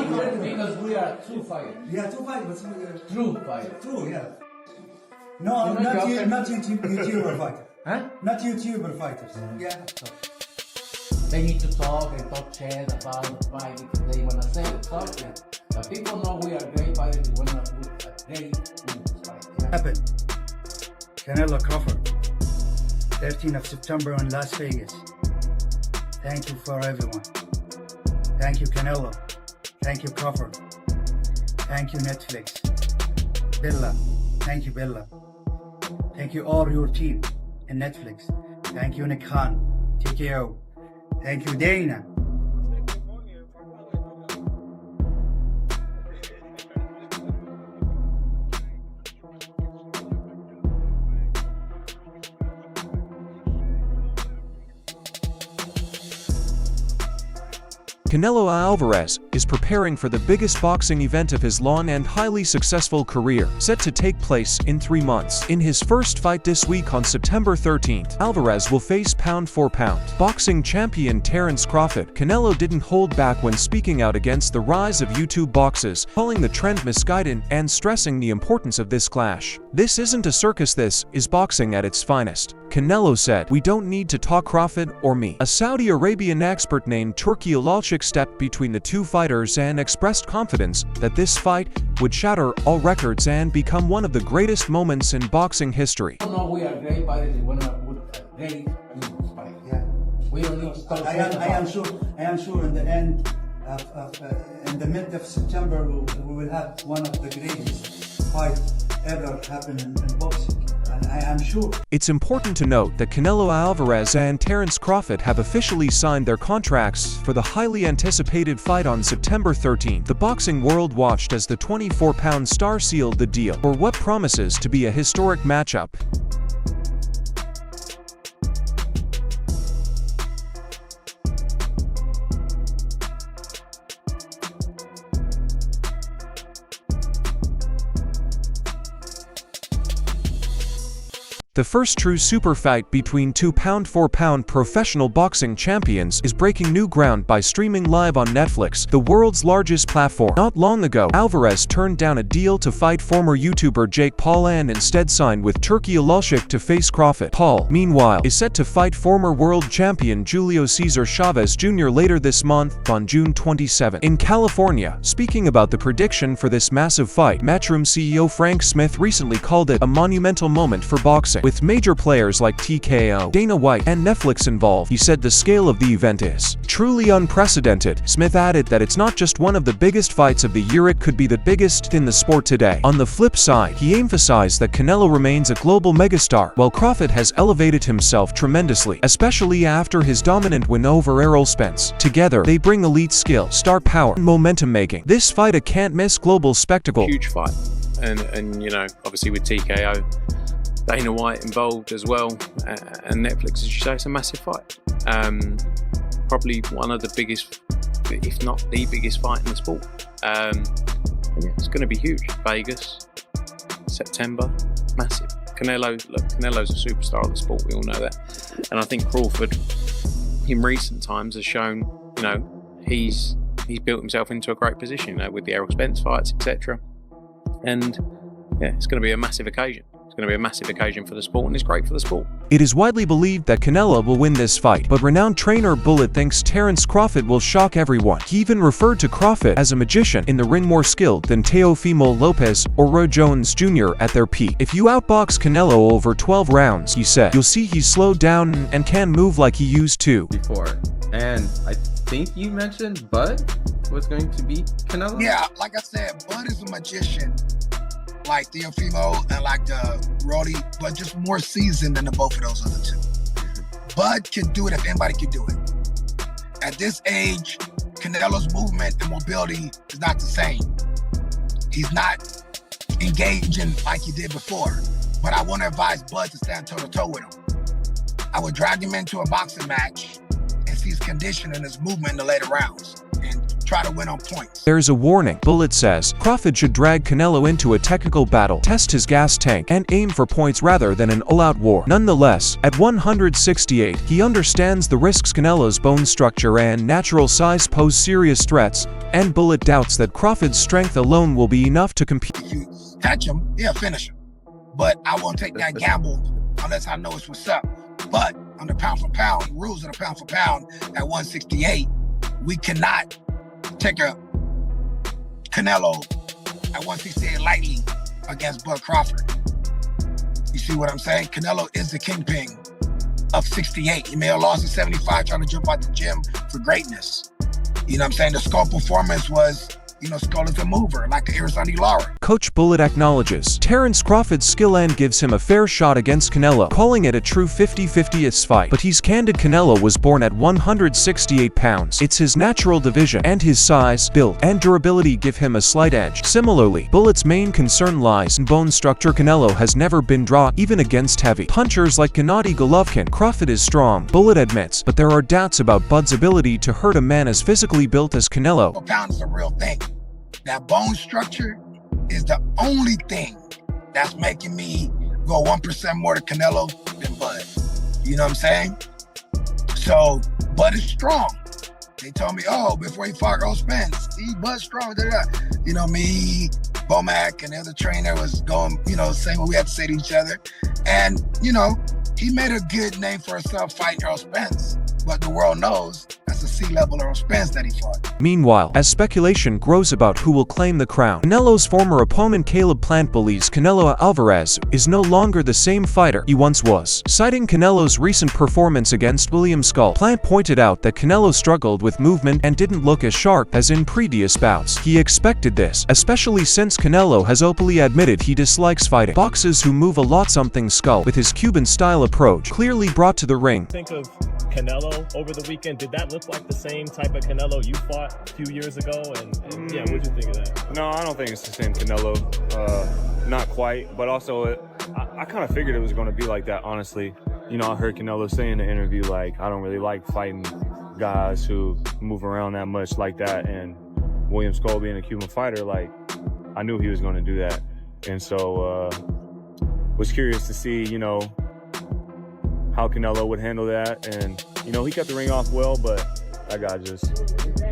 Because we are true fighters. Yeah, two fighters. But, True fighters. true, yeah. No, not YouTuber fighter. Huh? Not YouTuber fighters. Yeah. They need to talk and talk shit about the fight because they want to say the talk. Yeah. But people know we are great fighters. We want to put a great fight. Yeah. Happened. Canelo Crawford, 13th of September in Las Vegas. Thank you for everyone. Thank you, Canelo. Thank you, Crawford. Thank you, Netflix. Bella. Thank you, Bella. Thank you, all your team in Netflix. Thank you, Nick Khan, TKO. Thank you, Dana. Canelo Alvarez is preparing for the biggest boxing event of his long and highly successful career, set to take place in 3 months. In his first fight this week on September 13th, Alvarez will face pound-for-pound boxing champion Terence Crawford. Canelo didn't hold back when speaking out against the rise of YouTube boxes, calling the trend misguided and stressing the importance of this clash. "This isn't a circus, this is boxing at its finest," Canelo said. "We don't need to talk Crawford or me." A Saudi Arabian expert named Turki Alalchik stepped between the two fighters and expressed confidence that this fight would shatter all records and become one of the greatest moments in boxing history. People know we are great fighters. We want to put a great fight. Yeah. We don't need to talk I am sure in the end in the mid of September we will have one of the greatest fights ever happen in boxing. And I am sure. It's important to note that Canelo Alvarez and Terence Crawford have officially signed their contracts for the highly anticipated fight on September 13th. The boxing world watched as the 24-pound star sealed the deal for what promises to be a historic matchup. The first true super fight between two pound-for-pound professional boxing champions is breaking new ground by streaming live on Netflix, the world's largest platform. Not long ago, Alvarez turned down a deal to fight former YouTuber Jake Paul and instead signed with Turki Alalchik to face Crawford. Paul, meanwhile, is set to fight former world champion Julio Cesar Chavez Jr. later this month on June 27. In California, speaking about the prediction for this massive fight, Matchroom CEO Frank Smith recently called it a monumental moment for boxing. With major players like TKO, Dana White, and Netflix involved, he said the scale of the event is truly unprecedented. Smith added that it's not just one of the biggest fights of the year, it could be the biggest in the sport today. On the flip side, he emphasized that Canelo remains a global megastar, while Crawford has elevated himself tremendously, especially after his dominant win over Errol Spence. Together, they bring elite skill, star power, and momentum making this fight a can't-miss global spectacle. Huge fight, and you know, obviously with TKO, Dana White involved as well, and Netflix, as you say, it's a massive fight. Probably one of the biggest, if not the biggest fight in the sport. And yeah, it's going to be huge. Vegas, September, massive. Canelo's a superstar of the sport, we all know that. And I think Crawford, in recent times, has shown, you know, he's built himself into a great position, you know, with the Errol Spence fights, etc. And yeah, it's going to be a massive occasion. It's going to be a massive occasion for the sport, and it's great for the sport. It is widely believed that Canelo will win this fight, but renowned trainer Bullet thinks Terence Crawford will shock everyone. He even referred to Crawford as a magician in the ring, more skilled than Teofimo Lopez or Roy Jones Jr. at their peak. "If you outbox Canelo over 12 rounds," he said, "you'll see he's slowed down and can move like he used to." Before, and I think you mentioned Bud was going to beat Canelo? Yeah, like I said, Bud is a magician, like Teofimo and like the Roddy, but just more seasoned than the both of those other two. Bud can do it if anybody can do it. At this age, Canelo's movement and mobility is not the same. He's not engaging like he did before, but I want to advise Bud to stand toe-to-toe with him. I would drag him into a boxing match and see his condition and his movement in the later rounds and try to win on points. There's a warning. Bullet says Crawford should drag Canelo into a technical battle, test his gas tank, and aim for points rather than an all-out war. Nonetheless, at 168, he understands the risks Canelo's bone structure and natural size pose serious threats, and Bullet doubts that Crawford's strength alone will be enough to compete. If you catch him, yeah, finish him. But I won't take that gamble unless I know it's what's up. But on the pound for pound, rules of the pound for pound at 168, we cannot take a Canelo at 168 lightly against Bud Crawford. You see what I'm saying? Canelo is the kingpin of 68. He may have lost at 75 trying to jump out the gym for greatness. You know what I'm saying? The Skull performance was, Skull is a mover, like Irisani Lara. Coach Bullet acknowledges Terence Crawford's skill and gives him a fair shot against Canelo, calling it a true 50-50 fight. But he's candid. Canelo was born at 168 pounds. It's his natural division, and his size, build, and durability give him a slight edge. Similarly, Bullet's main concern lies in bone structure. Canelo has never been drawn, even against heavy punchers like Gennady Golovkin. Crawford is strong, Bullet admits, but there are doubts about Bud's ability to hurt a man as physically built as Canelo. Pound is a real thing. That bone structure is the only thing that's making me go 1% more to Canelo than Bud. You know what I'm saying? So Bud is strong. They told me, before he fought Earl Spence, Bud's strong. Me, Bomac, and the other trainer was going, saying what we had to say to each other. And, he made a good name for himself fighting Earl Spence. But the world knows that's a C-level Earl Spence that he fought. Meanwhile, as speculation grows about who will claim the crown, Canelo's former opponent Caleb Plant believes Canelo Alvarez is no longer the same fighter he once was. Citing Canelo's recent performance against William Skull, Plant pointed out that Canelo struggled with movement and didn't look as sharp as in previous bouts. He expected this, especially since Canelo has openly admitted he dislikes fighting boxers who move a lot. Something Skull, with his Cuban-style approach, clearly brought to the ring. Think of Canelo over the weekend. Did that look like the same type of Canelo you fought a few years ago? And yeah, what'd you think of that? No, I don't think it's the same Canelo. Not quite, but also I kind of figured it was going to be like that, honestly. I heard Canelo say in the interview, like, I don't really like fighting guys who move around that much like that. And William Skull being a Cuban fighter, like, I knew he was going to do that. And so was curious to see, how Canelo would handle that. And, he kept the ring off well, but that guy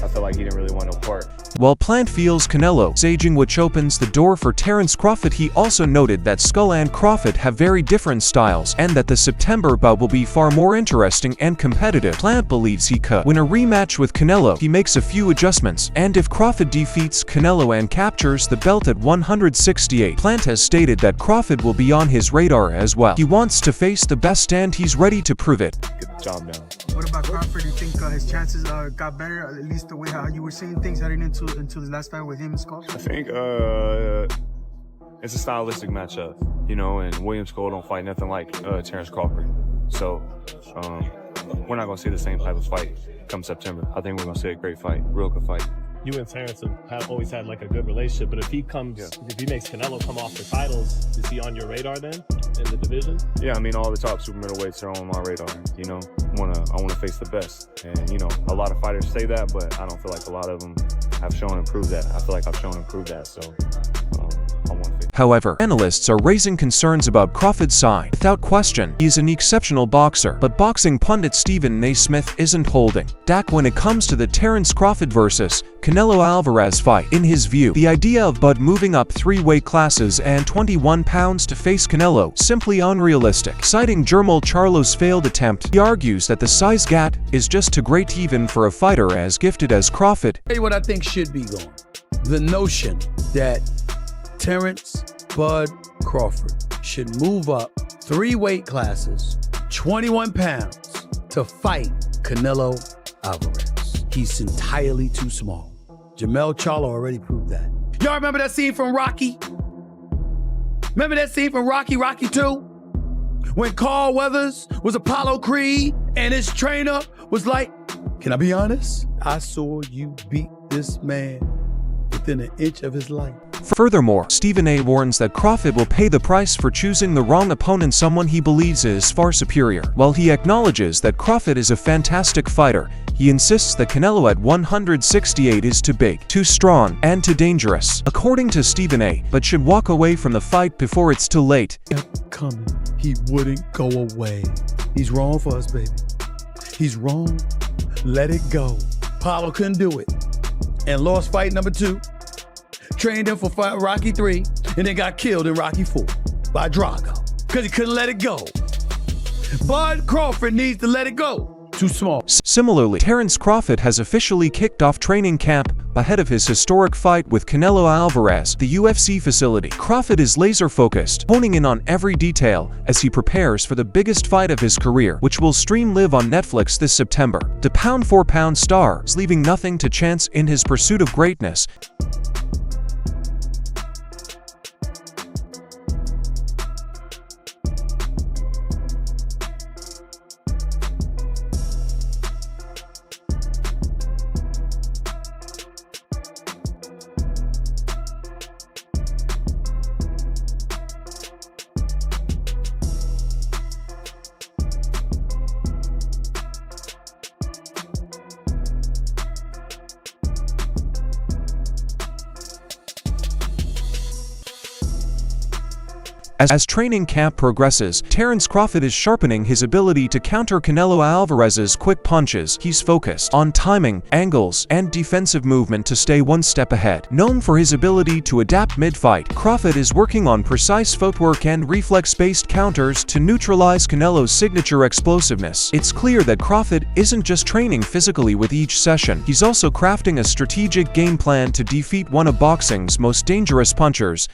I felt like he didn't really want no part. While Plant feels Canelo's aging, which opens the door for Terence Crawford, he also noted that Skull and Crawford have very different styles, and that the September bout will be far more interesting and competitive. Plant believes he could win a rematch with Canelo. He makes a few adjustments, and if Crawford defeats Canelo and captures the belt at 168, Plant has stated that Crawford will be on his radar as well. He wants to face the best, and he's ready to prove it. Get the job done. What about Crawford? Do you think his chances got better, at least the way how you were seeing things heading into the last fight with him and Skull? I think it's a stylistic matchup, and William Skull don't fight nothing like Terence Crawford. So we're not going to see the same type of fight come September. I think we're going to see a great fight, real good fight. You and Terence have always had like a good relationship, but if he makes Canelo come off the titles, is he on your radar then in the division? Yeah, all the top super middleweights are on my radar. I want to face the best, and a lot of fighters say that, but I don't feel like a lot of them have shown and proved that. I feel like I've shown and proved that, so I want to face. However, analysts are raising concerns about Crawford's size. Without question, he is an exceptional boxer, but boxing pundit Stephen Naismith isn't holding back when it comes to the Terence Crawford versus Canelo Alvarez fight. In his view, the idea of Bud moving up 3 weight classes and 21 pounds to face Canelo simply unrealistic. Citing Jermall Charlo's failed attempt, he argues that the size gap is just too great even for a fighter as gifted as Crawford. Tell you what I think should be going. The notion that Terence Bud Crawford should move up 3 weight classes, 21 pounds, to fight Canelo Alvarez. He's entirely too small. Jermall Charlo already proved that. Y'all remember that scene from Rocky? Remember that scene from Rocky 2? When Carl Weathers was Apollo Creed and his trainer was like, can I be honest? I saw you beat this man with within an inch of his life. Furthermore, Stephen A. warns that Crawford will pay the price for choosing the wrong opponent, someone he believes is far superior. While he acknowledges that Crawford is a fantastic fighter, he insists that Canelo at 168 is too big, too strong, and too dangerous, according to Stephen A., but should walk away from the fight before it's too late. Kept coming. He wouldn't go away. He's wrong for us, baby. He's wrong. Let it go. Paulo couldn't do it and lost fight number 2. Trained him for fight Rocky 3 and then got killed in Rocky 4 by Drago because he couldn't let it go. Bud Crawford needs to let it go. Too small. Similarly, Terence Crawford has officially kicked off training camp ahead of his historic fight with Canelo Alvarez, the UFC facility. Crawford is laser-focused, honing in on every detail as he prepares for the biggest fight of his career, which will stream live on Netflix this September. The pound-for-pound star is leaving nothing to chance in his pursuit of greatness. As training camp progresses, Terence Crawford is sharpening his ability to counter Canelo Alvarez's quick punches. He's focused on timing, angles, and defensive movement to stay one step ahead. Known for his ability to adapt mid-fight, Crawford is working on precise footwork and reflex-based counters to neutralize Canelo's signature explosiveness. It's clear that Crawford isn't just training physically with each session, he's also crafting a strategic game plan to defeat one of boxing's most dangerous punchers.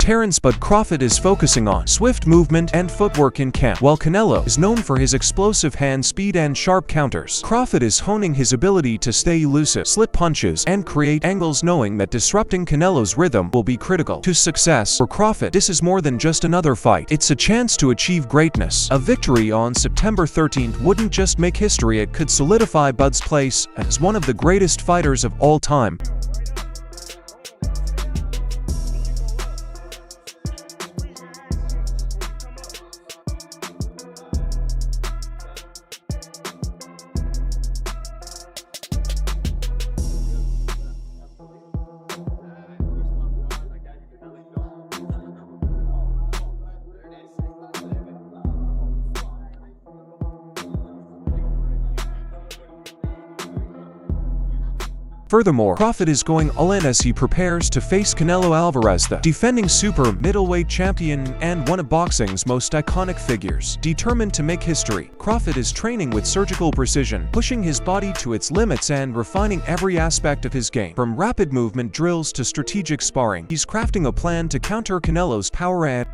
Terence Bud Crawford is focusing on swift movement and footwork in camp, while Canelo is known for his explosive hand speed and sharp counters. Crawford is honing his ability to stay elusive, slip punches, and create angles, knowing that disrupting Canelo's rhythm will be critical to success. For Crawford, this is more than just another fight. It's a chance to achieve greatness. A victory on September 13th wouldn't just make history, it could solidify Bud's place as one of the greatest fighters of all time. Furthermore, Crawford is going all in as he prepares to face Canelo Alvarez, the defending super middleweight champion and one of boxing's most iconic figures. Determined to make history, Crawford is training with surgical precision, pushing his body to its limits and refining every aspect of his game. From rapid movement drills to strategic sparring, he's crafting a plan to counter Canelo's power and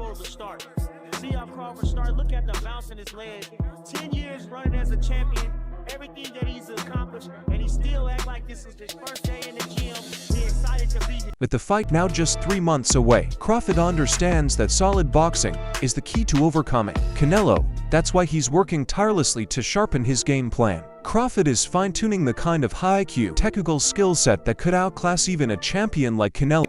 road to start. See how Crawford started. Look at the bounce in his leg. 10 years running as a champion. Everything that he's accomplished, and he still act like this is his first day in the gym. He's excited to be here. With the fight now just 3 months away, Crawford understands that solid boxing is the key to overcoming Canelo. That's why he's working tirelessly to sharpen his game plan. Crawford is fine-tuning the kind of high IQ technical skill set that could outclass even a champion like Canelo.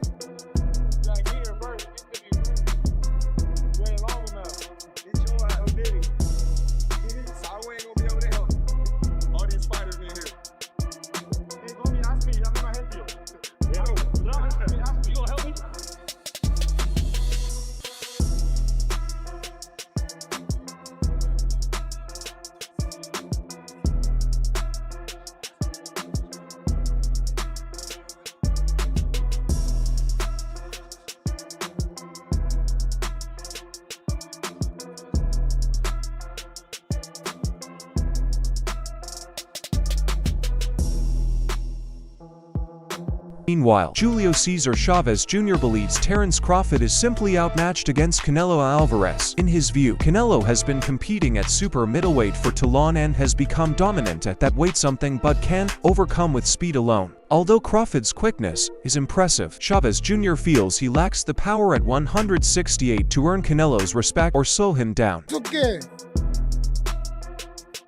Meanwhile, Julio Cesar Chavez Jr. believes Terence Crawford is simply outmatched against Canelo Alvarez. In his view, Canelo has been competing at super middleweight for too long and has become dominant at that weight, something Bud can't overcome with speed alone. Although Crawford's quickness is impressive, Chavez Jr. feels he lacks the power at 168 to earn Canelo's respect or slow him down.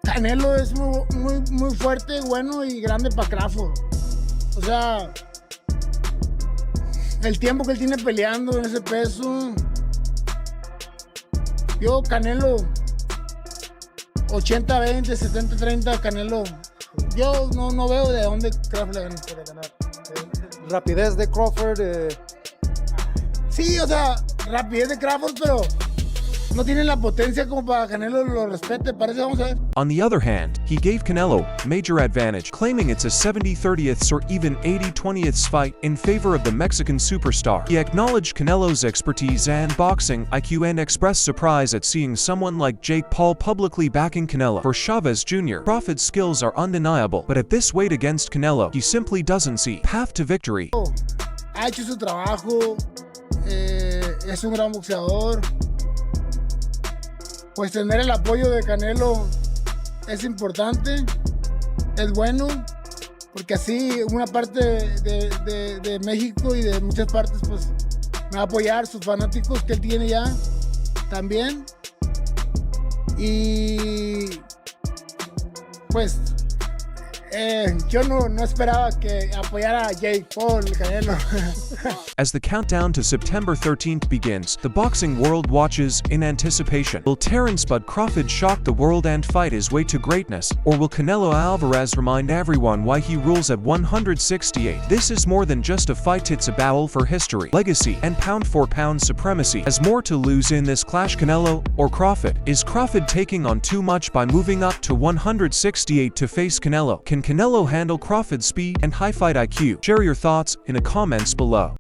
Canelo es muy fuerte, bueno y grande para Crawford. O sea, el tiempo que él tiene peleando en ese peso, yo Canelo 80-20, 70-30 Canelo. Yo no veo de dónde Crawford le puede ganar. Rapidez de Crawford. Sí, o sea, rapidez de Crawford, pero no tienen la potencia como para que Canelo lo respete. Parece, vamos a ver. On the other hand, he gave Canelo major advantage, claiming it's a 70-30ths or even 80-20ths fight in favor of the Mexican superstar. He acknowledged Canelo's expertise and boxing IQ and expressed surprise at seeing someone like Jake Paul publicly backing Canelo. For Chavez Jr., Crawford's skills are undeniable, but at this weight against Canelo, he simply doesn't see path to victory. Ha hecho su trabajo, es un gran boxeador. Pues tener el apoyo de Canelo es importante, es bueno, porque así una parte de México y de muchas partes pues me va a apoyar, sus fanáticos que él tiene ya también. Y pues yo no esperaba que apoyara a Jake Paul, Canelo. As the countdown to September 13th begins, the boxing world watches in anticipation. Will Terence "Bud" Crawford shock the world and fight his way to greatness? Or will Canelo Alvarez remind everyone why he rules at 168? This is more than just a fight, it's a battle for history, legacy, and pound-for-pound supremacy. Has more to lose in this clash, Canelo or Crawford? Is Crawford taking on too much by moving up to 168 to face Canelo? Can Canelo handle Crawford's speed and high fight IQ? Share your thoughts in the comments below.